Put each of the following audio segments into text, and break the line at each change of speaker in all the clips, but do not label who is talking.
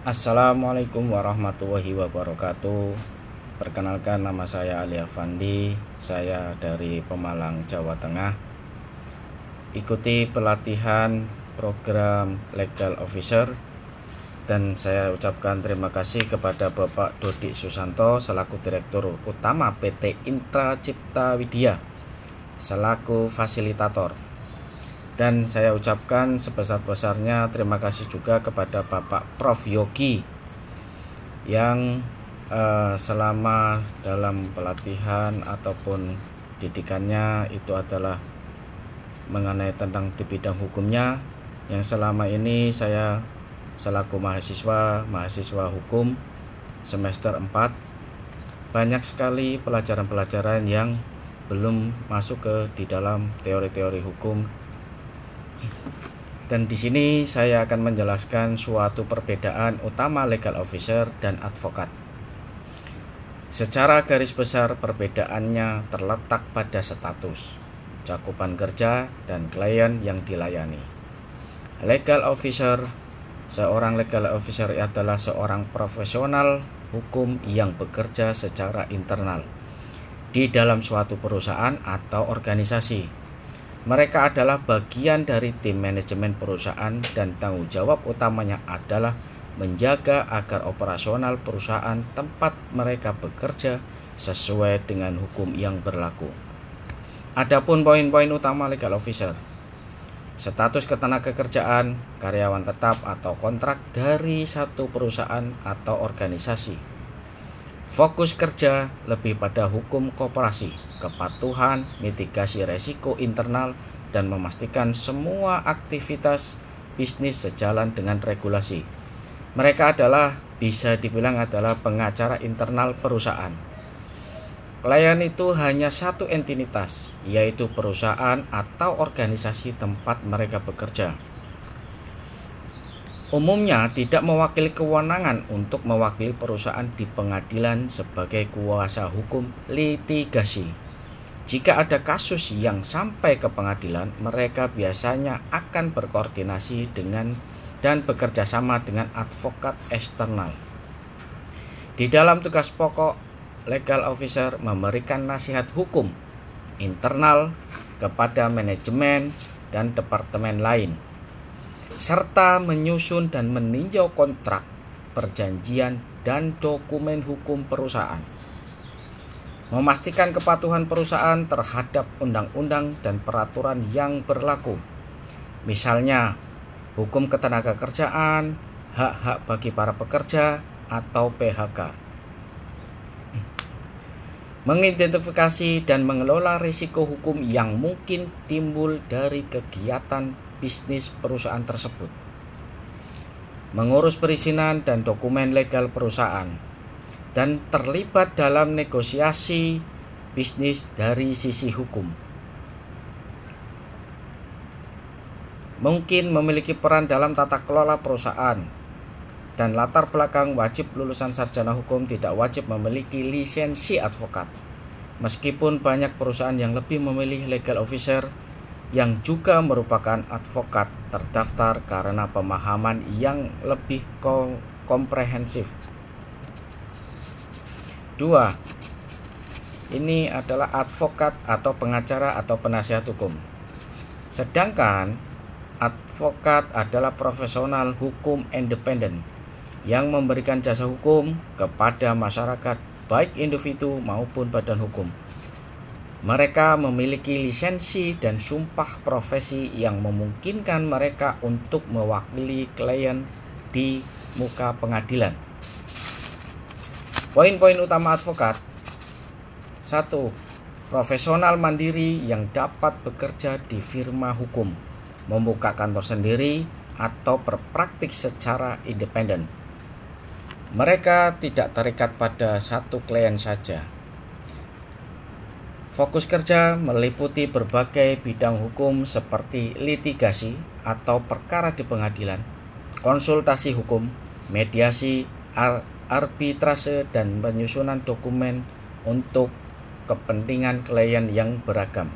Assalamualaikum warahmatullahi wabarakatuh. Perkenalkan, nama saya Ali Afandi. Saya dari Pemalang, Jawa Tengah. Ikuti pelatihan program Legal Officer, dan saya ucapkan terima kasih kepada Bapak Dodi Susanto selaku Direktur Utama PT Intra Cipta Widya selaku fasilitator. Dan saya ucapkan sebesar-besarnya terima kasih juga kepada Bapak Prof Yogi yang selama dalam pelatihan ataupun didikannya itu adalah mengenai tentang di bidang hukumnya, yang selama ini saya selaku mahasiswa hukum semester 4 banyak sekali pelajaran-pelajaran yang belum masuk di dalam teori-teori hukum. Dan di sini saya akan menjelaskan suatu perbedaan utama legal officer dan advokat. Secara garis besar perbedaannya terletak pada status, cakupan kerja, dan klien yang dilayani. Seorang legal officer adalah seorang profesional hukum yang bekerja secara internal di dalam suatu perusahaan atau organisasi. Mereka adalah bagian dari tim manajemen perusahaan dan tanggung jawab utamanya adalah menjaga agar operasional perusahaan tempat mereka bekerja sesuai dengan hukum yang berlaku. Adapun poin-poin utama legal officer: status ketenagakerjaan, karyawan tetap atau kontrak dari satu perusahaan atau organisasi. Fokus kerja lebih pada hukum koperasi, kepatuhan, mitigasi resiko internal, dan memastikan semua aktivitas bisnis sejalan dengan regulasi. Mereka bisa dibilang adalah pengacara internal perusahaan. Klien itu hanya satu entitas, yaitu perusahaan atau organisasi tempat mereka bekerja. Umumnya tidak mewakili kewenangan untuk mewakili perusahaan di pengadilan sebagai kuasa hukum litigasi. Jika ada kasus yang sampai ke pengadilan, mereka biasanya akan berkoordinasi dan bekerja sama dengan advokat eksternal. Di dalam tugas pokok, legal officer memberikan nasihat hukum internal kepada manajemen dan departemen lain, serta menyusun dan meninjau kontrak, perjanjian, dan dokumen hukum perusahaan. Memastikan kepatuhan perusahaan terhadap undang-undang dan peraturan yang berlaku. Misalnya, hukum ketenagakerjaan, hak-hak bagi para pekerja, atau PHK. Mengidentifikasi dan mengelola risiko hukum yang mungkin timbul dari kegiatan bisnis perusahaan tersebut. Mengurus perizinan dan dokumen legal perusahaan, dan terlibat dalam negosiasi bisnis dari sisi hukum. Mungkin memiliki peran dalam tata kelola perusahaan, dan latar belakang wajib lulusan sarjana hukum tidak wajib memiliki lisensi advokat. Meskipun banyak perusahaan yang lebih memilih legal officer yang juga merupakan advokat terdaftar karena pemahaman yang lebih komprehensif. 2. Ini adalah advokat atau pengacara atau penasihat hukum. Sedangkan advokat adalah profesional hukum independen yang memberikan jasa hukum kepada masyarakat, baik individu maupun badan hukum. Mereka memiliki lisensi dan sumpah profesi yang memungkinkan mereka untuk mewakili klien di muka pengadilan. Poin-poin utama advokat: 1. Profesional mandiri yang dapat bekerja di firma hukum, membuka kantor sendiri, atau berpraktik secara independen. Mereka tidak terikat pada satu klien saja. Fokus kerja meliputi berbagai bidang hukum seperti litigasi atau perkara di pengadilan, konsultasi hukum, mediasi, arbitrase, dan penyusunan dokumen untuk kepentingan klien yang beragam.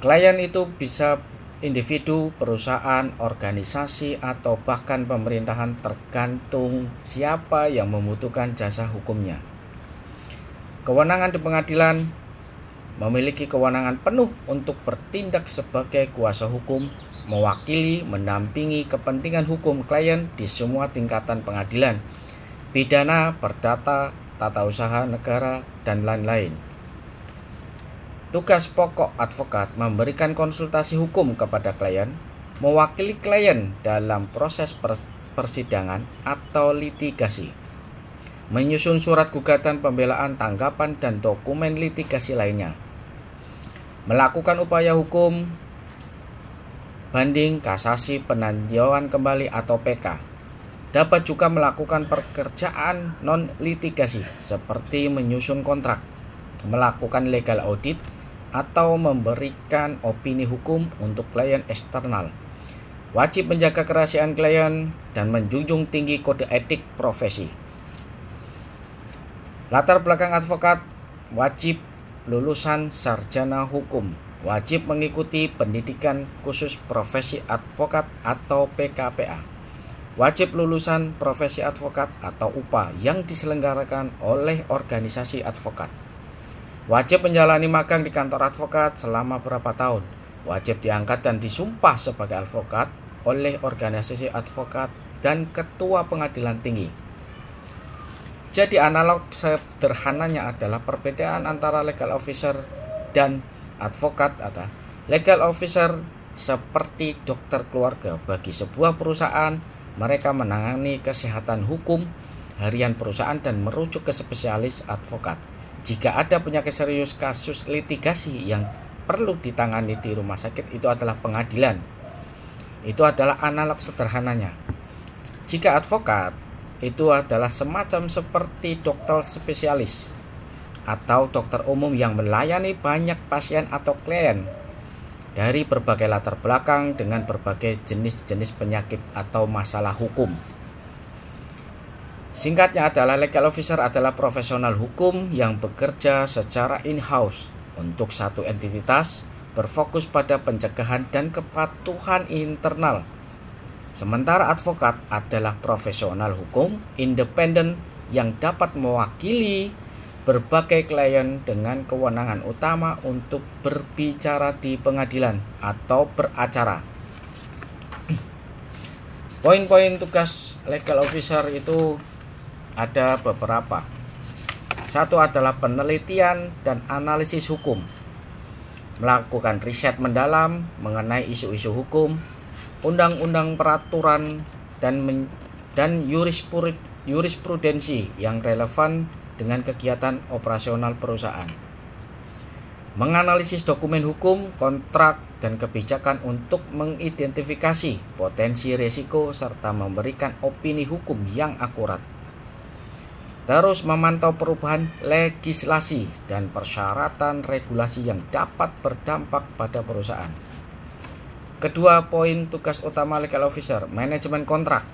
Klien itu bisa individu, perusahaan, organisasi, atau bahkan pemerintahan tergantung siapa yang membutuhkan jasa hukumnya. Kewenangan di pengadilan memiliki kewenangan penuh untuk bertindak sebagai kuasa hukum, mewakili, mendampingi kepentingan hukum klien di semua tingkatan pengadilan, pidana, perdata, tata usaha negara, dan lain-lain. Tugas pokok advokat memberikan konsultasi hukum kepada klien, mewakili klien dalam proses persidangan atau litigasi, menyusun surat gugatan pembelaan, tanggapan, dan dokumen litigasi lainnya, melakukan upaya hukum, banding, kasasi, peninjauan kembali atau PK. Dapat juga melakukan pekerjaan non-litigasi seperti menyusun kontrak, melakukan legal audit, atau memberikan opini hukum untuk klien eksternal. Wajib menjaga kerahasiaan klien dan menjunjung tinggi kode etik profesi. Latar belakang advokat: wajib lulusan sarjana hukum, wajib mengikuti pendidikan khusus profesi advokat atau PKPA, wajib lulusan profesi advokat atau UPA yang diselenggarakan oleh organisasi advokat, wajib menjalani magang di kantor advokat selama berapa tahun, wajib diangkat dan disumpah sebagai advokat oleh organisasi advokat dan ketua pengadilan tinggi. Jadi analog sederhananya adalah perbedaan antara legal officer dan advokat adalah legal officer seperti dokter keluarga bagi sebuah perusahaan. Mereka menangani kesehatan hukum harian perusahaan dan merujuk ke spesialis advokat. Jika ada penyakit serius, kasus litigasi yang perlu ditangani di rumah sakit, itu adalah pengadilan. Itu adalah analog sederhananya. Jika advokat, itu adalah semacam seperti dokter spesialis atau dokter umum yang melayani banyak pasien atau klien dari berbagai latar belakang dengan berbagai jenis-jenis penyakit atau masalah hukum. Singkatnya adalah legal officer adalah profesional hukum yang bekerja secara in-house untuk satu entitas, berfokus pada pencegahan dan kepatuhan internal. Sementara advokat adalah profesional hukum independen yang dapat mewakili berbagai klien dengan kewenangan utama untuk berbicara di pengadilan atau beracara. Poin-poin tugas legal officer itu ada beberapa. Satu adalah penelitian dan analisis hukum, melakukan riset mendalam mengenai isu-isu hukum, undang-undang, peraturan, dan jurisprudensi yang relevan dengan kegiatan operasional perusahaan. Menganalisis dokumen hukum, kontrak, dan kebijakan untuk mengidentifikasi potensi risiko serta memberikan opini hukum yang akurat. Terus memantau perubahan legislasi dan persyaratan regulasi yang dapat berdampak pada perusahaan. Kedua poin tugas utama legal officer: manajemen kontrak,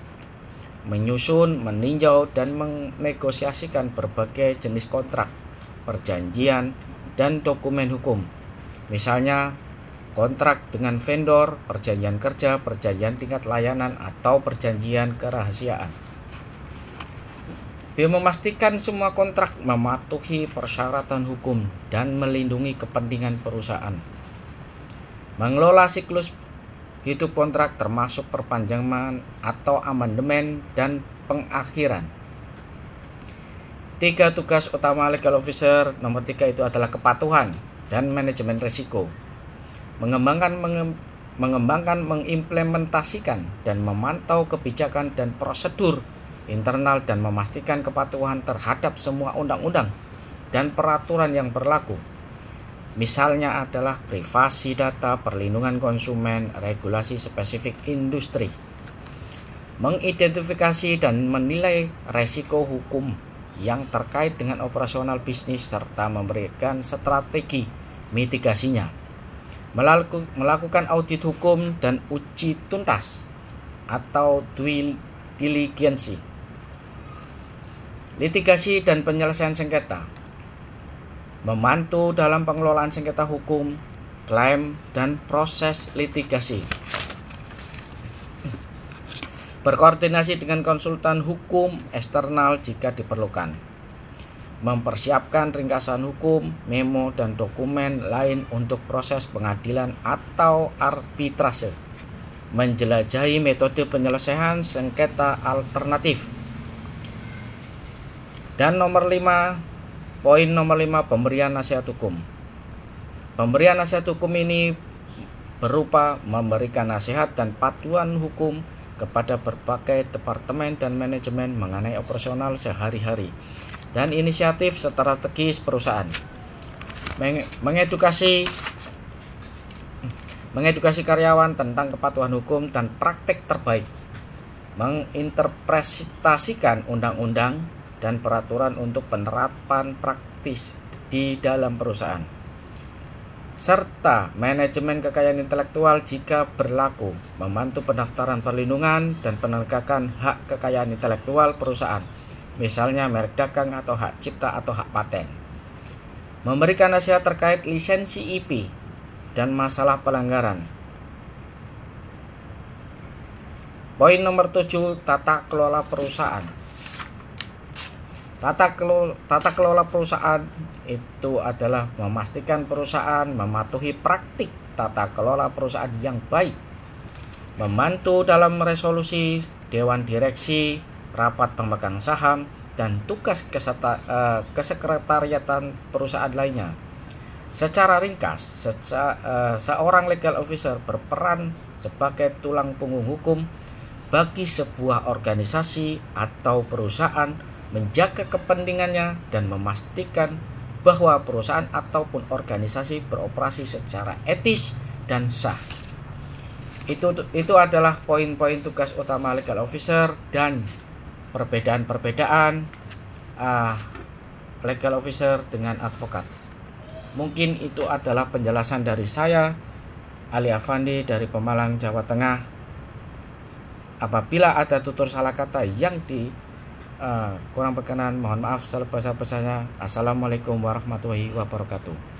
menyusun, meninjau, dan menegosiasikan berbagai jenis kontrak, perjanjian, dan dokumen hukum. Misalnya kontrak dengan vendor, perjanjian kerja, perjanjian tingkat layanan, atau perjanjian kerahasiaan. Memastikan semua kontrak mematuhi persyaratan hukum dan melindungi kepentingan perusahaan. Mengelola siklus hidup kontrak termasuk perpanjangan atau amandemen dan pengakhiran. 3 tugas utama legal officer. Nomor 3 itu adalah kepatuhan dan manajemen risiko. Mengembangkan, mengimplementasikan, dan memantau kebijakan dan prosedur internal dan memastikan kepatuhan terhadap semua undang-undang dan peraturan yang berlaku. Misalnya adalah privasi data, perlindungan konsumen, regulasi spesifik industri. Mengidentifikasi dan menilai resiko hukum yang terkait dengan operasional bisnis serta memberikan strategi mitigasinya. Melakukan audit hukum dan uji tuntas atau due diligence. Litigasi dan penyelesaian sengketa. Membantu dalam pengelolaan sengketa hukum, klaim, dan proses litigasi. Berkoordinasi dengan konsultan hukum eksternal jika diperlukan. Mempersiapkan ringkasan hukum, memo, dan dokumen lain untuk proses pengadilan atau arbitrase. Menjelajahi metode penyelesaian sengketa alternatif. Dan poin nomor 5, pemberian nasihat hukum. Pemberian nasihat hukum ini berupa memberikan nasihat dan panduan hukum kepada berbagai departemen dan manajemen mengenai operasional sehari-hari dan inisiatif strategis perusahaan. Mengedukasi karyawan tentang kepatuhan hukum dan praktik terbaik. Menginterpretasikan undang-undang dan peraturan untuk penerapan praktis di dalam perusahaan. Serta manajemen kekayaan intelektual jika berlaku, membantu pendaftaran perlindungan dan penegakan hak kekayaan intelektual perusahaan, misalnya merek dagang atau hak cipta atau hak paten. Memberikan nasihat terkait lisensi IP dan masalah pelanggaran. Poin nomor 7, tata kelola perusahaan. Tata kelola perusahaan itu adalah memastikan perusahaan mematuhi praktik tata kelola perusahaan yang baik, membantu dalam resolusi dewan direksi, rapat pemegang saham, dan tugas kesekretariatan perusahaan lainnya. Secara ringkas, seorang legal officer berperan sebagai tulang punggung hukum bagi sebuah organisasi atau perusahaan, menjaga kepentingannya dan memastikan bahwa perusahaan ataupun organisasi beroperasi secara etis dan sah. Itu adalah poin-poin tugas utama legal officer dan perbedaan legal officer dengan advokat. Mungkin itu adalah penjelasan dari saya, Ali Afandi dari Pemalang, Jawa Tengah. Apabila ada tutur salah kata yang kurang berkenan, mohon maaf sebesar-besarnya. Assalamualaikum warahmatullahi wabarakatuh.